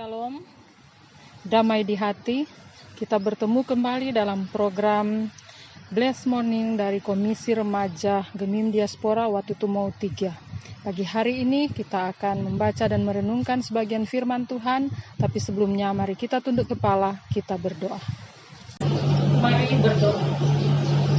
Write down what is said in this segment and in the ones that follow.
Shalom, damai di hati. Kita bertemu kembali dalam program Blessed Morning dari Komisi Remaja Gemim Diaspora Watutumau 3. Pagi hari ini kita akan membaca dan merenungkan sebagian firman Tuhan, tapi sebelumnya mari kita tunduk kepala, kita berdoa. Mari berdoa.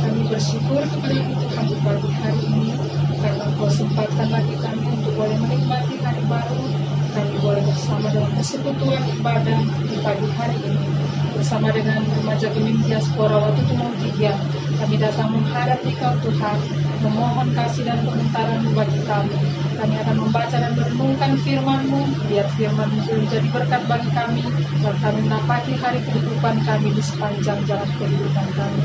Kami bersyukur kepada Tuhan di pagi hari ini, karena Kau sempatkan lagi kami untuk boleh menikmati hari baru. Kami boleh bersama dalam persekutuan ibadah di pagi hari ini. Bersama dengan remaja Gemim Diaspora Watutumau 3, kami datang menghadap Engkau Tuhan, memohon kasih dan pementaran-Mu bagi kami. Kami akan membaca dan merenungkan firman-Mu, biar firman-Mu menjadi berkat bagi kami, dan kami menapaki hari kehidupan kami di sepanjang jalan kehidupan kami.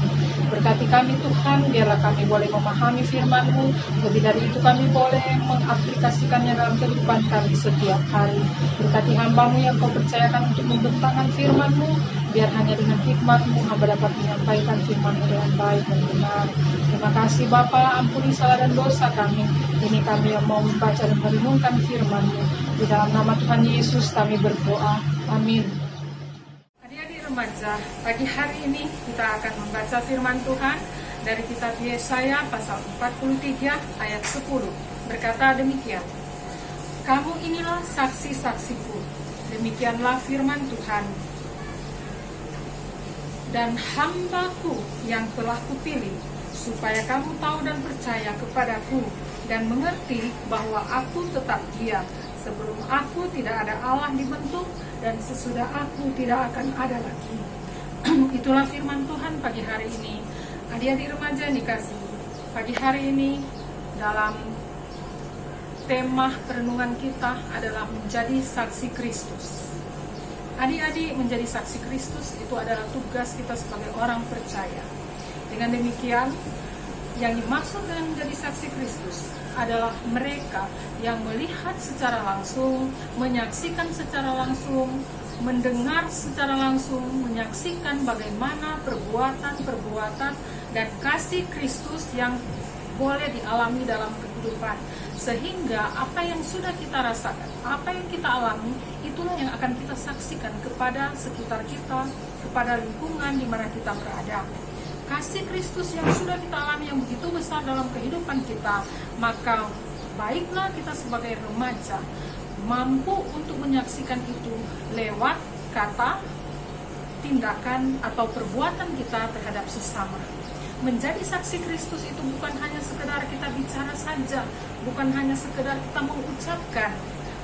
Berkati kami Tuhan, biarlah kami boleh memahami firman-Mu, lebih dari itu kami boleh mengaplikasikannya dalam kehidupan kami setiap hari. Berkati hamba-Mu yang Kau percayakan untuk membentangkan firman-Mu, biar hanya dengan hikmat-Mu hamba dapat menyampaikan firman-Mu dengan baik dan benar. Terima kasih Bapa, ampuni salah dan dosa kami. Ini kami yang mau membaca dan merenungkan firman-Mu. Di dalam nama Tuhan Yesus kami berdoa. Amin. Adik-adik remaja, pagi hari ini kita akan membaca firman Tuhan dari kitab Yesaya pasal 43 ayat 10. Berkata demikian, "Kamu inilah saksi-saksiku, demikianlah firman Tuhan. Dan hamba-Ku yang telah Kupilih, supaya kamu tahu dan percaya kepadaku, dan mengerti bahwa Aku tetap Dia. Sebelum Aku tidak ada Allah dibentuk, dan sesudah Aku tidak akan ada lagi." Itulah firman Tuhan pagi hari ini. Adik-adik remaja yang dikasihi, pagi hari ini dalam tema perenungan kita adalah menjadi saksi Kristus. Adik-adik, menjadi saksi Kristus itu adalah tugas kita sebagai orang percaya. Dengan demikian, yang dimaksud dengan menjadi saksi Kristus adalah mereka yang melihat secara langsung, menyaksikan secara langsung, mendengar secara langsung, menyaksikan bagaimana perbuatan dan kasih Kristus yang boleh dialami dalam kehidupan. Sehingga apa yang sudah kita rasakan, apa yang kita alami, itulah yang akan kita saksikan kepada sekitar kita, kepada lingkungan di mana kita berada. Kasih Kristus yang sudah kita alami yang begitu besar dalam kehidupan kita, maka baiklah kita sebagai remaja mampu untuk menyaksikan itu lewat kata, tindakan, atau perbuatan kita terhadap sesama. Menjadi saksi Kristus itu bukan hanya sekedar kita bicara saja, bukan hanya sekedar kita mengucapkan.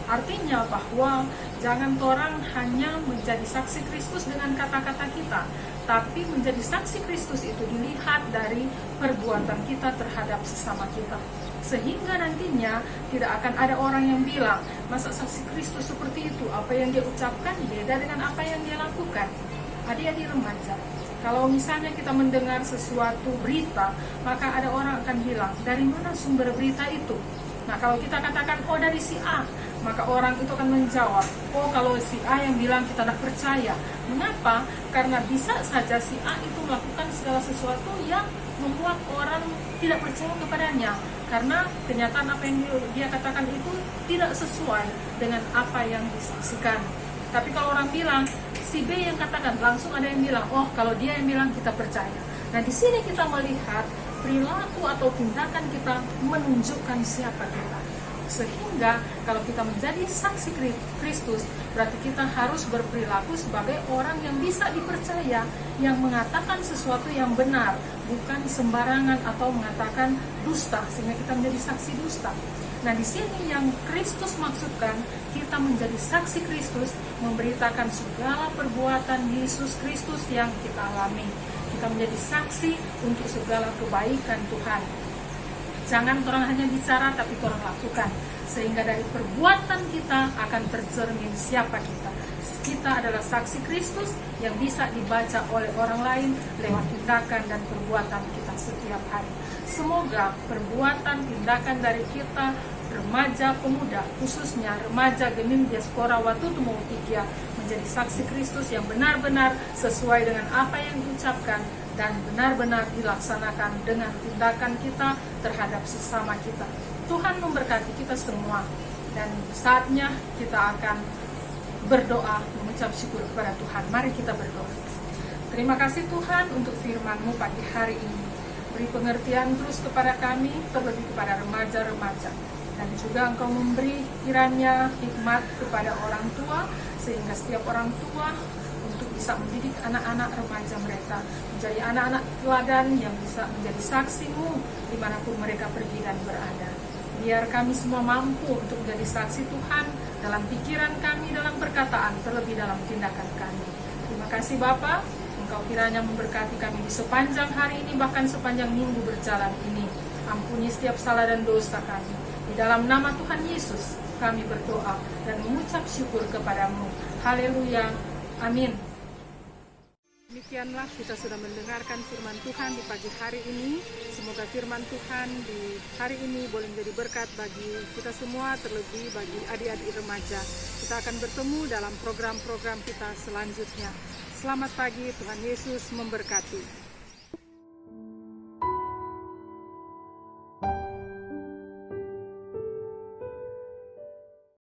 Artinya bahwa jangan orang hanya menjadi saksi Kristus dengan kata-kata kita, tapi menjadi saksi Kristus itu dilihat dari perbuatan kita terhadap sesama kita. Sehingga nantinya tidak akan ada orang yang bilang, masa saksi Kristus seperti itu, apa yang dia ucapkan beda dengan apa yang dia lakukan. Adik-adik remaja, kalau misalnya kita mendengar sesuatu berita, maka ada orang akan bilang, dari mana sumber berita itu? Nah, kalau kita katakan, oh dari si A, maka orang itu akan menjawab, oh kalau si A yang bilang kita tidak percaya. Mengapa? Karena bisa saja si A itu melakukan segala sesuatu yang membuat orang tidak percaya kepadanya. Karena kenyataan apa yang dia katakan itu tidak sesuai dengan apa yang disaksikan. Tapi kalau orang bilang, si B yang katakan, langsung ada yang bilang, oh kalau dia yang bilang kita percaya. Nah di sini kita melihat perilaku atau tindakan kita menunjukkan siapa kita. Sehingga kalau kita menjadi saksi Kristus, berarti kita harus berperilaku sebagai orang yang bisa dipercaya, yang mengatakan sesuatu yang benar, bukan sembarangan atau mengatakan dusta, sehingga kita menjadi saksi dusta. Nah di sini yang Kristus maksudkan, kita menjadi saksi Kristus, memberitakan segala perbuatan Yesus Kristus yang kita alami. Kita menjadi saksi untuk segala kebaikan Tuhan. Jangan orang hanya bicara, tapi orang lakukan. Sehingga dari perbuatan kita akan tercermin siapa kita. Kita adalah saksi Kristus yang bisa dibaca oleh orang lain lewat tindakan dan perbuatan kita setiap hari. Semoga perbuatan, tindakan dari kita, remaja pemuda, khususnya remaja Gemim Diaspora Watutumau 3, menjadi saksi Kristus yang benar-benar sesuai dengan apa yang diucapkan dan benar-benar dilaksanakan dengan tindakan kita terhadap sesama kita. Tuhan memberkati kita semua, dan saatnya kita akan berdoa, mengucap syukur kepada Tuhan. Mari kita berdoa. Terima kasih Tuhan untuk firman-Mu pagi hari ini. Beri pengertian terus kepada kami, terlebih kepada remaja-remaja. Dan juga Engkau memberi kiranya hikmat kepada orang tua, sehingga setiap orang tua untuk bisa mendidik anak-anak remaja mereka menjadi anak-anak teladan yang bisa menjadi saksi-Mu dimanapun mereka pergi dan berada. Biar kami semua mampu untuk menjadi saksi Tuhan dalam pikiran kami, dalam perkataan, terlebih dalam tindakan kami. Terima kasih Bapa, Engkau kiranya memberkati kami di sepanjang hari ini, bahkan sepanjang minggu berjalan ini. Ampuni setiap salah dan dosa kami. Di dalam nama Tuhan Yesus kami berdoa dan mengucap syukur kepadamu. Haleluya. Amin. Demikianlah kita sudah mendengarkan firman Tuhan di pagi hari ini. Semoga firman Tuhan di hari ini boleh menjadi berkat bagi kita semua, terlebih bagi adik-adik remaja. Kita akan bertemu dalam program-program kita selanjutnya. Selamat pagi, Tuhan Yesus memberkati.